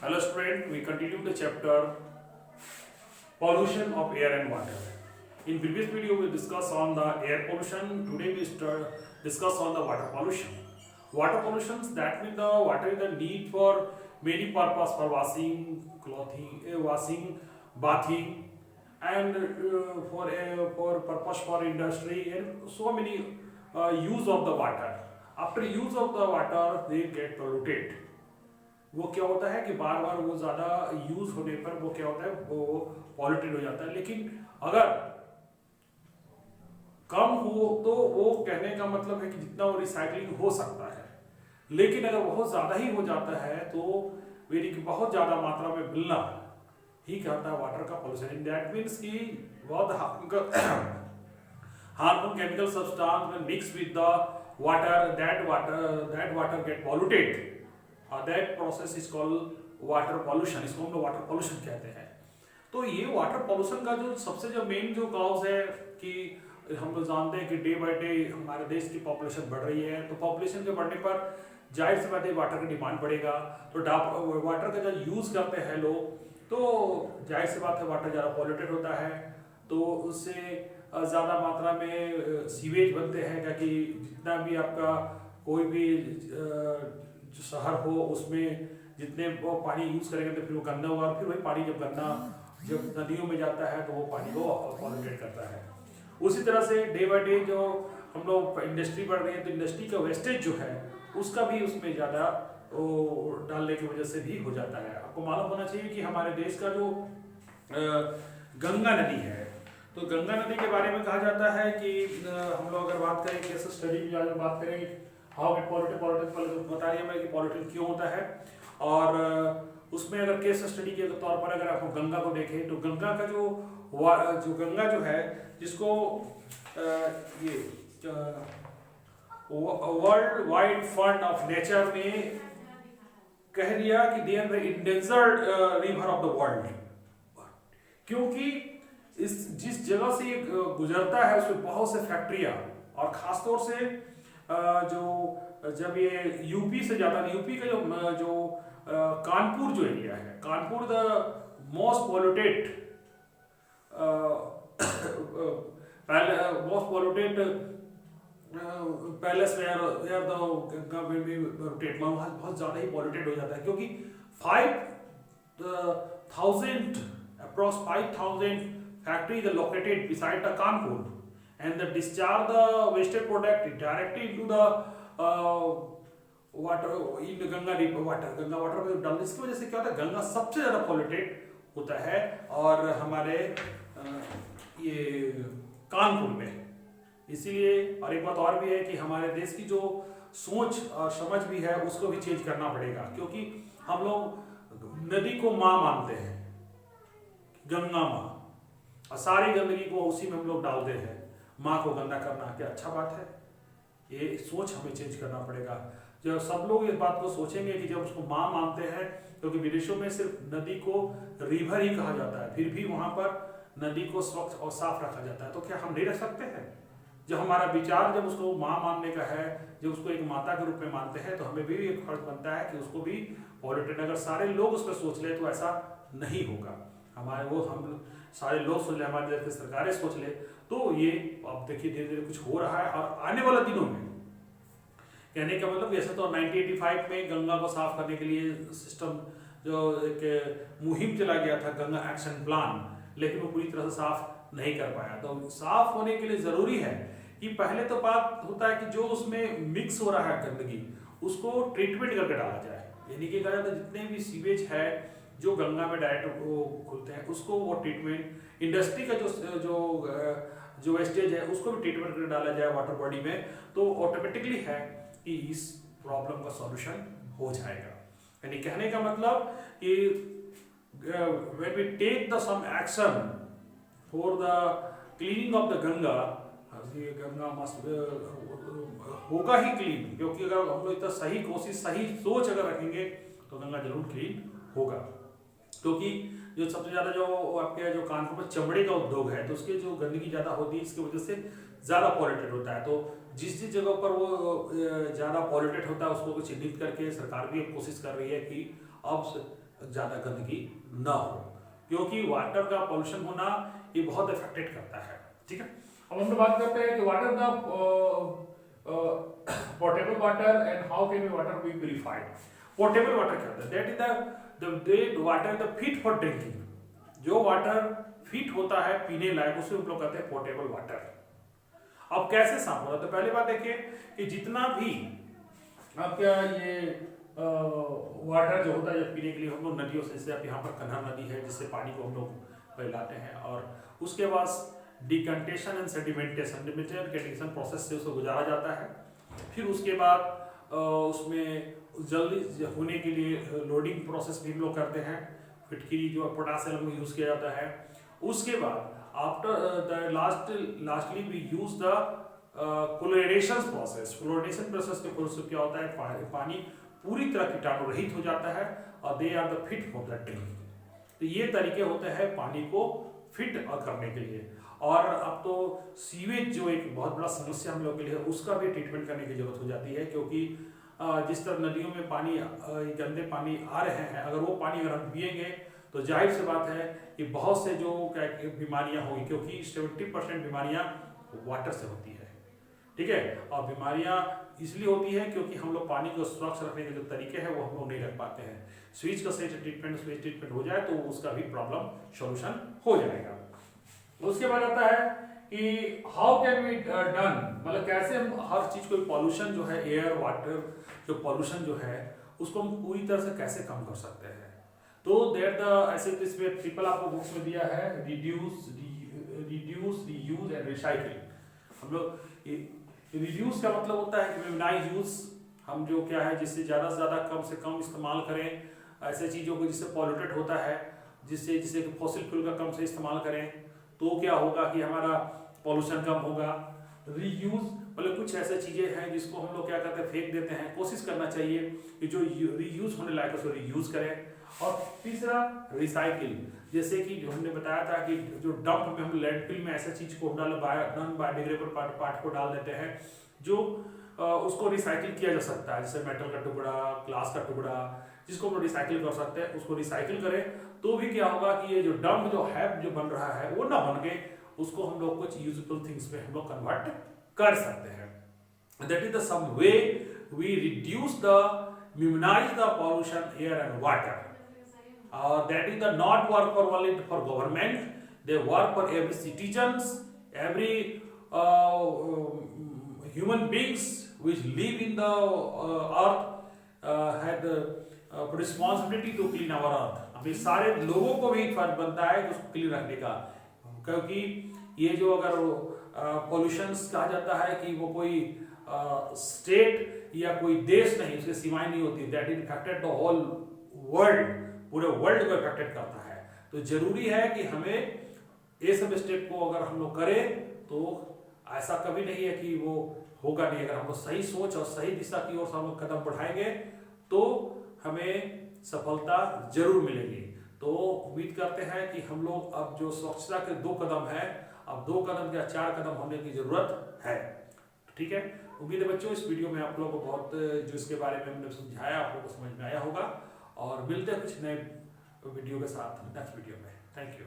Hello student, we continue the chapter pollution of air and water. In previous video we discussed on the air pollution. Today we discuss on the water pollution. Water pollution, that means the water is the need for many purpose for washing, clothing, washing, bathing, and for purpose for industry and so many use of the water. After use of the water, they get polluted. वो क्या होता है कि बार बार वो ज़्यादा use होने पर वो क्या होता है, वो पॉल्यूटेड हो जाता है। लेकिन अगर कम हो तो वो कहने का मतलब है कि जितना वो रिसाइकलिंग हो सकता है, लेकिन अगर बहुत ज़्यादा ही हो जाता है तो यानी कि बहुत ज़्यादा मात्रा में मिलना ही कहता है वाटर का पॉल्यूशन। दैट मीन्स कि बहुत harmful chemical substance when mixed with the water, that water get polluted. That process is called water pollution. इसको हम लोग वाटर पॉल्यूशन कहते हैं। तो ये वाटर पॉल्यूशन का जो सबसे जो मेन जो कॉज है कि हम लोग जानते हैं कि डे बाय डे हमारे देश की पॉपुलेशन बढ़ रही है, तो पॉपुलेशन के बढ़ने पर जाहिर सी बात है वाटर की डिमांड बढ़ेगा। तो वाटर का जब यूज़ करते हैं लोग तो जाहिर सी बात है वाटर ज़्यादा पॉल्यूटेड होता है, तो उससे ज़्यादा मात्रा में सीवेज बनते हैं। क्या कि जितना भी आपका कोई भी जो शहर हो उसमें जितने वो पानी यूज़ करेंगे तो फिर वो गंदा होगा, और फिर वही पानी जब नदियों में जाता है तो वो पानी को पॉल्यूटेड करता है। उसी तरह से डे बाय डे जो हम लोग इंडस्ट्री बढ़ रही है तो इंडस्ट्री का वेस्टेज जो है उसका भी उसमें ज़्यादा डालने की वजह से भी हो जाता है। आपको मालूम होना चाहिए कि हमारे देश का जो गंगा नदी है, तो गंगा नदी के बारे में कहा जाता है कि हम लोग अगर बात करें केस स्टडी की अगर बात करें हाउ इट पॉल्यूटेड बता रही है कि पॉल्यूटेड क्यों होता है। और उसमें अगर केस स्टडी के तौर पर अगर आप गंगा को देखें तो गंगा का जो गंगा जो है जिसको ये World Wide Fund of Nature ने कह दिया कि they are the endangered river of the world, क्योंकि जिस जगह से ये गुजरता है उसमें बहुत से फैक्ट्रियां, और खासतौर से जो जब ये यूपी से जाता है, यूपी का जो कानपुर जो एरिया है, Kanpur the most polluted palace where the Ganga will be rotate, बहुत ज़्यादा ही पॉल्यूटेड हो जाता है, क्योंकि 5,000 approx 5,000 factories are located beside the Kanpur, and they discharge the wasted product directly into the water in the Ganga river water. Ganga water में डालने की वजह से क्या होता है, गंगा सबसे ज़्यादा पॉल्यूटेड होता है। और हमारे ये कानपुर में इसीलिए, और एक बात और भी है कि हमारे देश की जो सोच और समझ भी है उसको भी चेंज करना पड़ेगा, क्योंकि हम लोग नदी को माँ मानते हैं, गंगा माँ, और सारी गंदगी को उसी में हम लोग डालते हैं। माँ को गंदा करना क्या अच्छा बात है? ये सोच हमें चेंज करना पड़ेगा। जब सब लोग इस बात को सोचेंगे कि जब उसको माँ मानते हैं, क्योंकि विदेशों में सिर्फ नदी को रिवर ही कहा जाता है, फिर भी वहाँ पर नदी को स्वच्छ और साफ रखा जाता है, तो क्या हम नहीं रख सकते हैं? जब हमारा विचार जब उसको माँ मानने का है, जब उसको एक माता के रूप में मानते हैं, तो हमें भी एक फर्ज बनता है कि उसको भी पॉल्यूटेड, अगर सारे लोग उस पर सोच ले तो ऐसा नहीं होगा। हम सारे लोग सोच ले, हमारे देश की सरकारें सोच ले, तो ये अब देखिए धीरे धीरे कुछ हो रहा है। और आने वाले दिनों में, कहने का मतलब वैसे तो 1985 में गंगा को साफ करने के लिए सिस्टम जो एक मुहिम चला गया था, गंगा एक्शन प्लान, लेकिन वो पूरी तरह से साफ नहीं कर पाया। तो साफ होने के लिए जरूरी है कि पहले तो बात होता है कि जो उसमें मिक्स हो रहा है गंदगी उसको ट्रीटमेंट करके डाला जाए, यानी कि कहा जाता है जितने भी सीवेज है जो गंगा में डायरेक्ट वो खुलते हैं उसको वो ट्रीटमेंट, इंडस्ट्री का जो वेस्टेज है उसको भी ट्रीटमेंट करके डाला जाए वाटर बॉडी में, तो ऑटोमेटिकली है कि इस प्रॉब्लम का सॉल्यूशन हो जाएगा। यानी कहने का मतलब कि when we take the some action for the cleaning of the Ganga, ये गंगा मस्ट होगा ही क्लीन, क्योंकि अगर हम लोग इतना सही कोशिश सही सोच अगर रखेंगे तो गंगा जरूर क्लीन होगा। क्योंकि जो सबसे ज़्यादा जो आपके जो कानपुर में चमड़े का उद्योग है, तो उसके जो गंदगी ज़्यादा होती है, इसकी वजह से ज़्यादा पॉल्यूटेड होता है। तो जिस जगह पर वो ज़्यादा पॉल्यूटेड होता है उसको चिन्हित करके सरकार भी कोशिश कर रही है कि अब ज़्यादा गंदगी ना हो, क्योंकि वाटर का पॉल्यूशन होना ये बहुत इफेक्टेड करता है। ठीक है, अब हम लोग बात करते हैं कि water the portable water and how can water be purified. Portable water क्या होता है? That is the water the fit for drinking. जो वाटर फिट होता है पीने लायक उसे हम लोग कहते हैं पोर्टेबल वाटर। अब कैसे साफ होता है? तो पहली बात देखिए कि जितना भी आपका ये वाटर जो होता है जब पीने के लिए हम लोग नदियों से, जैसे आप यहाँ पर कन्हा नदी है जिससे पानी को हम लोग फैलाते हैं, और उसके बाद डिकंटेशन एंड सेडिमेंटेशन प्रोसेस से उसको गुजारा जाता है। फिर उसके बाद उसमें जल्दी होने के लिए लोडिंग प्रोसेस भी हम लोग करते हैं, फिटकरी जो पोटासियम यूज किया जाता है। उसके बाद after the lastly we use the chlorination process. Chlorination process के प्रोसेस क्या होता है? पानी पूरी तरह कीटाणु रहित हो जाता है और they are the fit for the drinking. तो ये तरीके होते हैं पानी को फिट करने के लिए। और अब तो सीवेज जो एक बहुत बड़ा समस्या हम लोग के लिए है, उसका भी ट्रीटमेंट करने की जरूरत हो जाती है, क्योंकि जिस तरह नदियों में पानी गंदे पानी आ रहे हैं, अगर वो पानी अगर हम पिएंगे तो जाहिर सी बात है कि बहुत से जो बीमारियां होंगी, क्योंकि 70% बीमारियां वाटर से होती है। ठीक है, और बीमारियां इसलिए होती है क्योंकि हम लोग पानी को स्वच्छ रखने के जो तरीके हैं वो हम लोग नहीं रख पाते हैं। स्विच का सही ट्रीटमेंट हो जाए तो उसका भी प्रॉब्लम सॉल्यूशन हो जाएगा। उसके बाद आता है कि हाउ कैन वी डन, मतलब कैसे हम हर चीज को, पॉल्यूशन जो है एयर वाटर जो पॉल्यूशन जो है उसको हम पूरी तरह से कैसे कम कर सकते हैं। तो देयर द ऐसे इसमें ट्रिपल आपको बुक्स में दिया है, रिड्यूस रीयूज एंड रिसाइकिल। हम लोग रिड्यूस का मतलब होता है कि मिनिमाइज यूज, हम जो क्या है जिससे ज़्यादा से कम इस्तेमाल करें ऐसे चीज़ों को जिससे पॉल्यूटेड होता है, जिससे फॉसिल फ्यूल का कम से इस्तेमाल करें, तो क्या होगा कि हमारा पॉल्यूशन कम होगा। रीयूज मतलब कुछ ऐसे चीज़ें हैं जिसको हम लोग क्या करते हैं, फेंक देते हैं। कोशिश करना चाहिए कि जो रीयूज होने लायक उसको रीयूज करें। और तीसरा रिसाइकिल, जैसे कि जो हमने बताया था कि जो डंप में हम लैंडफिल में ऐसे चीज को नॉन बायोडिग्रेडेबल पार्ट को डाल देते हैं जो उसको रिसाइकिल किया जा सकता है, जैसे मेटल का टुकड़ा, ग्लास का टुकड़ा, जिसको हम रिसाइकिल कर सकते हैं, उसको रिसाइकिल करें। तो भी क्या होगा कि ये जो डंप जो है जो बन रहा है वो ना बन के उसको हम लोग कुछ यूजफुल थिंग्स में हम लोग कन्वर्ट कर सकते हैं। That is the some way we reduce the minimize the pollution air and water. That is the not work for only for government, they work for every citizens, every human beings which live in the earth had responsibility to clean our earth. अभी सारे लोगों को भी फर्ज बनता है कि उसको क्लीन रखने का, क्योंकि ये जो अगर पॉल्यूशंस कहा जाता है कि वो कोई स्टेट या कोई देश नहीं, उसकी सीमाएं नहीं होती, that is effected the whole world, पूरे वर्ल्ड को इफेक्टेड करता है। तो जरूरी है कि हमें ये सब स्टेप को अगर हम लोग करें तो ऐसा कभी नहीं है कि वो होगा नहीं। अगर हम लोग सही सोच और सही दिशा की ओर हम लोग कदम बढ़ाएंगे तो हमें सफलता जरूर मिलेगी। तो उम्मीद करते हैं कि हम लोग अब जो स्वच्छता के 2 कदम है, अब 2 कदम या 4 कदम होने की जरूरत है। ठीक है, उम्मीद है बच्चों इस वीडियो में आप लोगों को बहुत जो इसके बारे में हमने समझाया आप लोगों को समझ में आया होगा। और मिलते हैं कुछ नए वीडियो के साथ नेक्स्ट वीडियो में। Thank you.